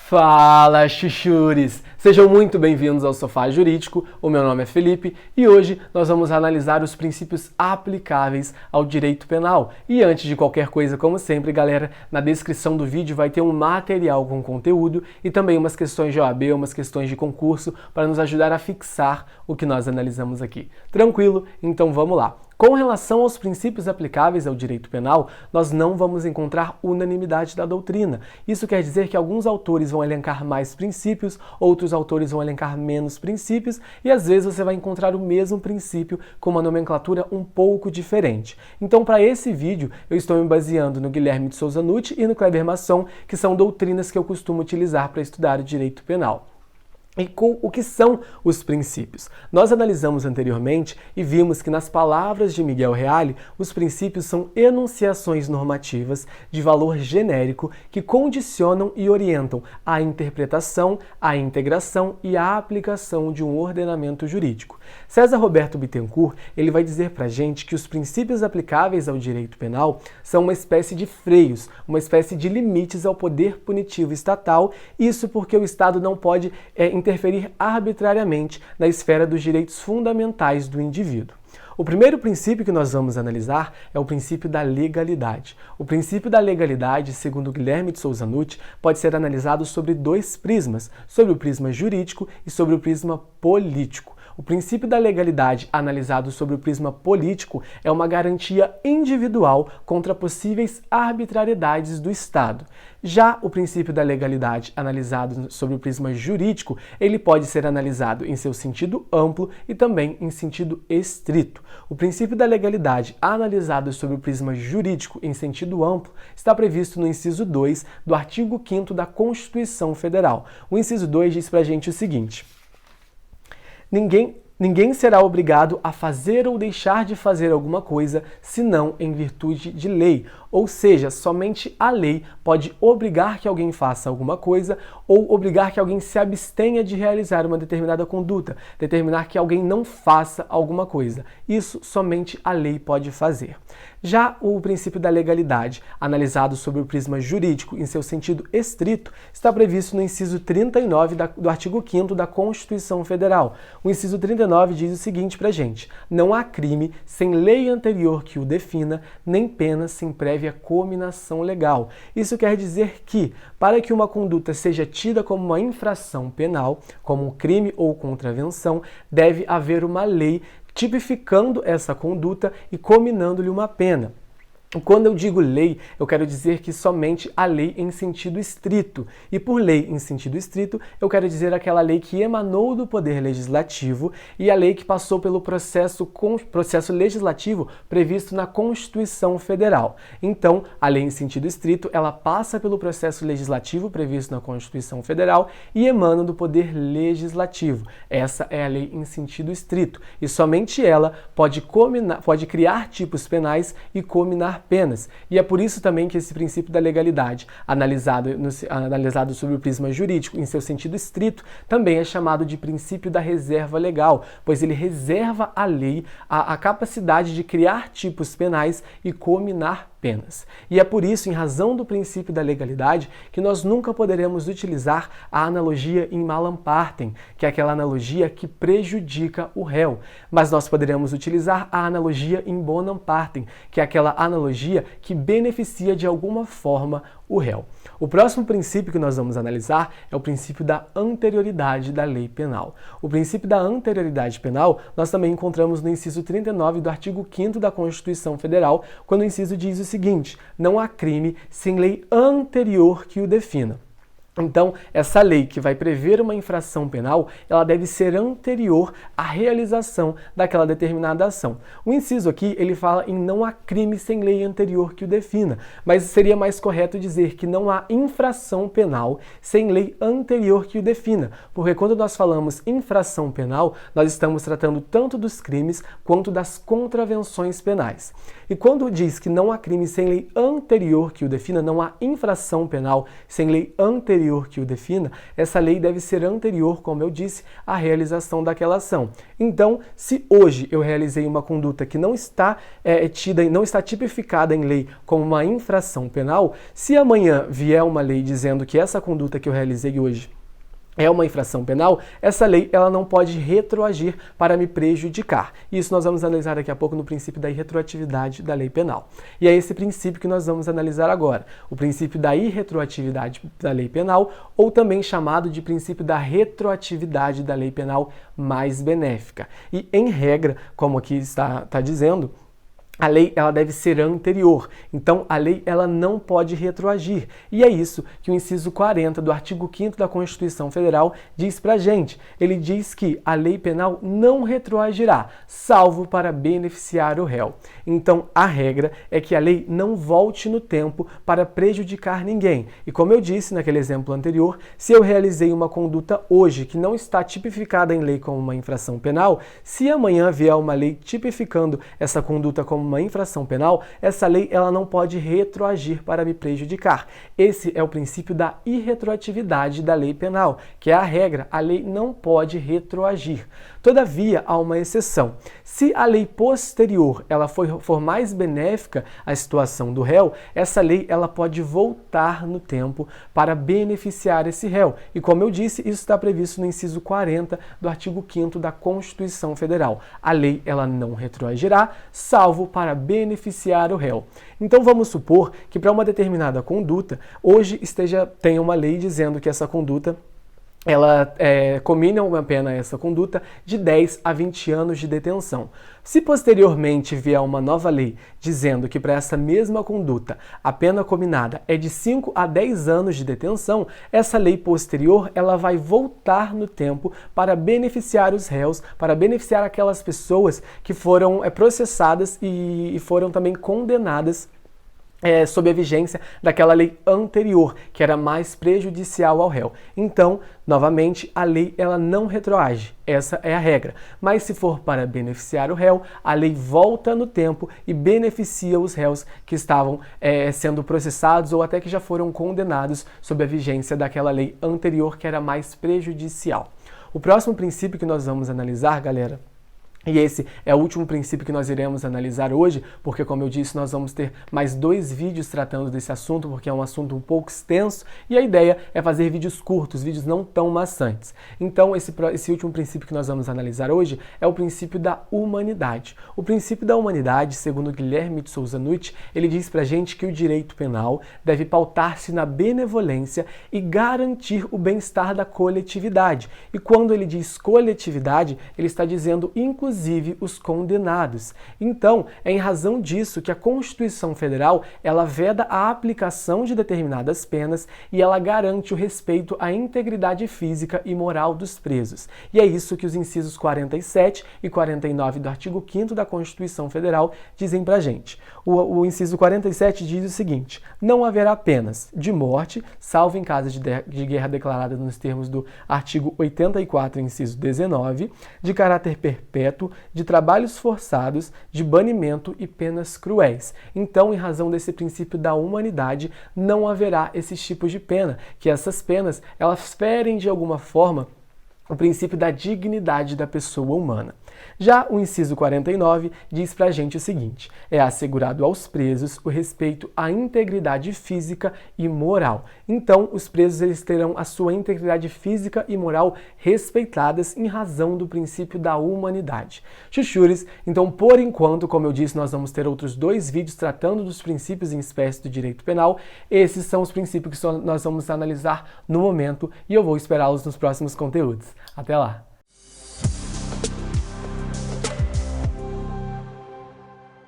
Fala, chuchures! Sejam muito bem-vindos ao Sofá Jurídico. O meu nome é Felipe e hoje nós vamos analisar os princípios aplicáveis ao direito penal. E antes de qualquer coisa, como sempre, galera, na descrição do vídeo vai ter um material com conteúdo e também umas questões de OAB, umas questões de concurso para nos ajudar a fixar o que nós analisamos aqui. Tranquilo? Então vamos lá. Com relação aos princípios aplicáveis ao direito penal, nós não vamos encontrar unanimidade da doutrina. Isso quer dizer que alguns autores vão elencar mais princípios, outros autores vão elencar menos princípios, e às vezes você vai encontrar o mesmo princípio com uma nomenclatura um pouco diferente. Então, para esse vídeo, eu estou me baseando no Guilherme de Souza Nutti e no Kleber Masson, que são doutrinas que eu costumo utilizar para estudar o direito penal. E o que são os princípios? Nós analisamos anteriormente e vimos que nas palavras de Miguel Reale, os princípios são enunciações normativas de valor genérico que condicionam e orientam a interpretação, a integração e a aplicação de um ordenamento jurídico. César Roberto Bittencourt, ele vai dizer pra gente que os princípios aplicáveis ao direito penal são uma espécie de freios, uma espécie de limites ao poder punitivo estatal, isso porque o Estado não pode interferir arbitrariamente na esfera dos direitos fundamentais do indivíduo. O primeiro princípio que nós vamos analisar é o princípio da legalidade. O princípio da legalidade, segundo Guilherme de Souza Nutti, pode ser analisado sobre dois prismas, sobre o prisma jurídico e sobre o prisma político. O princípio da legalidade, analisado sobre o prisma político, é uma garantia individual contra possíveis arbitrariedades do Estado. Já o princípio da legalidade, analisado sobre o prisma jurídico, ele pode ser analisado em seu sentido amplo e também em sentido estrito. O princípio da legalidade, analisado sobre o prisma jurídico em sentido amplo, está previsto no inciso 2 do artigo 5º da Constituição Federal. O inciso 2 diz pra gente o seguinte: Ninguém será obrigado a fazer ou deixar de fazer alguma coisa, senão em virtude de lei. Ou seja, somente a lei pode obrigar que alguém faça alguma coisa ou obrigar que alguém se abstenha de realizar uma determinada conduta, determinar que alguém não faça alguma coisa. Isso somente a lei pode fazer. Já o princípio da legalidade, analisado sobre o prisma jurídico em seu sentido estrito, está previsto no inciso 39 do artigo 5º da Constituição Federal. O inciso 39 diz o seguinte pra gente: não há crime sem lei anterior que o defina, nem pena sem prévia cominação legal. Isso quer dizer que, para que uma conduta seja tida como uma infração penal, como um crime ou contravenção, deve haver uma lei tipificando essa conduta e cominando-lhe uma pena. Quando eu digo lei, eu quero dizer que somente a lei em sentido estrito. E por lei em sentido estrito, eu quero dizer aquela lei que emanou do Poder Legislativo e a lei que passou pelo processo legislativo previsto na Constituição Federal. Então, a lei em sentido estrito, ela passa pelo processo legislativo previsto na Constituição Federal e emana do Poder Legislativo. Essa é a lei em sentido estrito. E somente ela pode criar tipos penais e cominar penas. E é por isso também que esse princípio da legalidade, analisado sobre o prisma jurídico em seu sentido estrito, também é chamado de princípio da reserva legal, pois ele reserva à lei a capacidade de criar tipos penais e cominar penas. E é por isso, em razão do princípio da legalidade, que nós nunca poderemos utilizar a analogia in malam partem, que é aquela analogia que prejudica o réu. Mas nós poderemos utilizar a analogia in bonam partem, que é aquela analogia que beneficia de alguma forma o réu. O próximo princípio que nós vamos analisar é o princípio da anterioridade da lei penal. O princípio da anterioridade penal nós também encontramos no inciso 39 do artigo 5º da Constituição Federal, quando o inciso diz o seguinte: não há crime sem lei anterior que o defina. Então, essa lei que vai prever uma infração penal, ela deve ser anterior à realização daquela determinada ação. O inciso aqui, ele fala em não há crime sem lei anterior que o defina, mas seria mais correto dizer que não há infração penal sem lei anterior que o defina, porque quando nós falamos infração penal, nós estamos tratando tanto dos crimes quanto das contravenções penais. E quando diz que não há crime sem lei anterior que o defina, não há infração penal sem lei anterior que o defina, essa lei deve ser anterior, como eu disse, à realização daquela ação. Então, se hoje eu realizei uma conduta que não está não está tipificada em lei como uma infração penal, se amanhã vier uma lei dizendo que essa conduta que eu realizei hoje é uma infração penal, essa lei ela não pode retroagir para me prejudicar. Isso nós vamos analisar daqui a pouco no princípio da irretroatividade da lei penal. E é esse princípio que nós vamos analisar agora, o princípio da irretroatividade da lei penal, ou também chamado de princípio da retroatividade da lei penal mais benéfica. E em regra, como aqui está dizendo, a lei ela deve ser anterior, então a lei ela não pode retroagir. E é isso que o inciso 40 do artigo 5º da Constituição Federal diz pra gente. Ele diz que a lei penal não retroagirá, salvo para beneficiar o réu. Então a regra é que a lei não volte no tempo para prejudicar ninguém. E como eu disse naquele exemplo anterior, se eu realizei uma conduta hoje que não está tipificada em lei como uma infração penal, se amanhã vier uma lei tipificando essa conduta como uma infração penal, essa lei ela não pode retroagir para me prejudicar. Esse é o princípio da irretroatividade da lei penal, que é a regra, a lei não pode retroagir. Todavia, há uma exceção. Se a lei posterior ela for mais benéfica à situação do réu, essa lei ela pode voltar no tempo para beneficiar esse réu. E como eu disse, isso está previsto no inciso 40 do artigo 5º da Constituição Federal. A lei ela não retroagirá, salvo para beneficiar o réu. Então vamos supor que para uma determinada conduta, hoje tenha uma lei dizendo que essa conduta ela comina uma pena essa conduta de 10 a 20 anos de detenção. Se posteriormente vier uma nova lei dizendo que para essa mesma conduta a pena cominada é de 5 a 10 anos de detenção, essa lei posterior ela vai voltar no tempo para beneficiar os réus, para beneficiar aquelas pessoas que foram processadas e foram também condenadas sob a vigência daquela lei anterior, que era mais prejudicial ao réu. Então, novamente, a lei ela não retroage, essa é a regra. Mas se for para beneficiar o réu, a lei volta no tempo e beneficia os réus que estavam sendo processados ou até que já foram condenados sob a vigência daquela lei anterior, que era mais prejudicial. O próximo princípio que nós vamos analisar, galera, e esse é o último princípio que nós iremos analisar hoje, porque, como eu disse, nós vamos ter mais 2 vídeos tratando desse assunto, porque é um assunto um pouco extenso, e a ideia é fazer vídeos curtos, vídeos não tão maçantes. Então, esse último princípio que nós vamos analisar hoje é o princípio da humanidade. O princípio da humanidade, segundo Guilherme de Souza Nutt, ele diz pra gente que o direito penal deve pautar-se na benevolência e garantir o bem-estar da coletividade. E quando ele diz coletividade, ele está dizendo, inclusive, os condenados. Então, é em razão disso que a Constituição Federal ela veda a aplicação de determinadas penas e ela garante o respeito à integridade física e moral dos presos. E é isso que os incisos 47 e 49 do artigo 5º da Constituição Federal dizem pra gente. O inciso 47 diz o seguinte: não haverá penas de morte, salvo em caso de guerra declarada nos termos do artigo 84, inciso 19, de caráter perpétuo, de trabalhos forçados, de banimento e penas cruéis. Então, em razão desse princípio da humanidade, não haverá esses tipos de pena, que essas penas, elas ferem de alguma forma o princípio da dignidade da pessoa humana. Já o inciso 49 diz pra gente o seguinte: é assegurado aos presos o respeito à integridade física e moral. Então, os presos eles terão a sua integridade física e moral respeitadas em razão do princípio da humanidade. Chuchures, então, por enquanto, como eu disse, nós vamos ter outros 2 vídeos tratando dos princípios em espécie do direito penal. Esses são os princípios que nós vamos analisar no momento e eu vou esperá-los nos próximos conteúdos. Até lá!